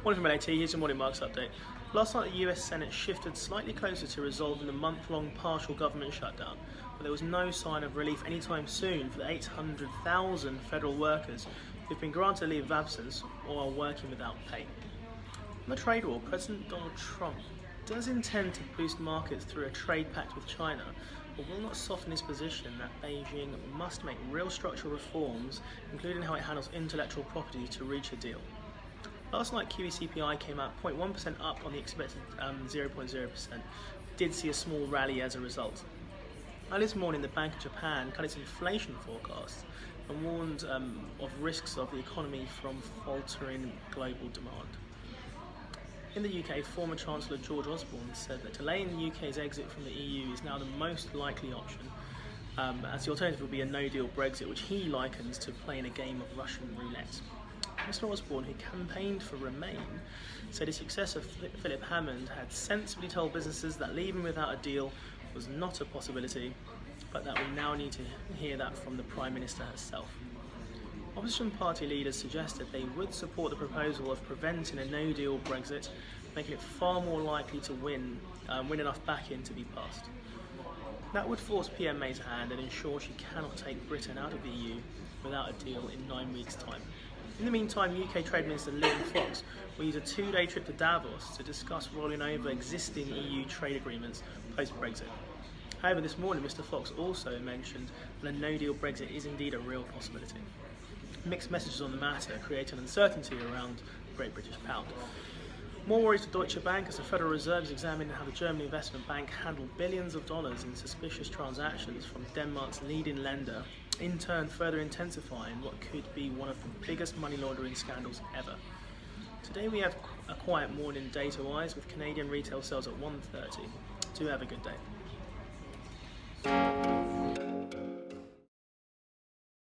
Morning from LAT, here's your morning markets update. Last night the US Senate shifted slightly closer to resolving the month-long partial government shutdown, but there was no sign of relief anytime soon for the 800,000 federal workers who've been granted a leave of absence or are working without pay. On the trade war, President Donald Trump does intend to boost markets through a trade pact with China, but will not soften his position that Beijing must make real structural reforms, including how it handles intellectual property, to reach a deal. Last night QE CPI came out 0.1% up on the expected 0.0%. Did see a small rally as a result. Early this morning the Bank of Japan cut its inflation forecast and warned of risks of the economy from faltering global demand. In the UK, former Chancellor George Osborne said that delaying the UK's exit from the EU is now the most likely option, as the alternative would be a no-deal Brexit, which he likens to playing a game of Russian roulette. Mr Osborne, who campaigned for Remain, said his successor Philip Hammond had sensibly told businesses that leaving without a deal was not a possibility, but that we now need to hear that from the Prime Minister herself. Opposition party leaders suggested they would support the proposal of preventing a no-deal Brexit, making it far more likely to win enough backing to be passed. That would force PM May's hand and ensure she cannot take Britain out of the EU without a deal in 9 weeks' time. In the meantime, UK Trade Minister Liam Fox will use a 2-day trip to Davos to discuss rolling over existing EU trade agreements post-Brexit. However, this morning Mr Fox also mentioned that a no-deal Brexit is indeed a real possibility. Mixed messages on the matter create an uncertainty around the Great British Pound. More worries for Deutsche Bank as the Federal Reserve is examining how the German investment bank handled billions of dollars in suspicious transactions from Denmark's leading lender, in turn further intensifying what could be one of the biggest money laundering scandals ever. Today we have a quiet morning data-wise with Canadian retail sales at 1:30. Do have a good day.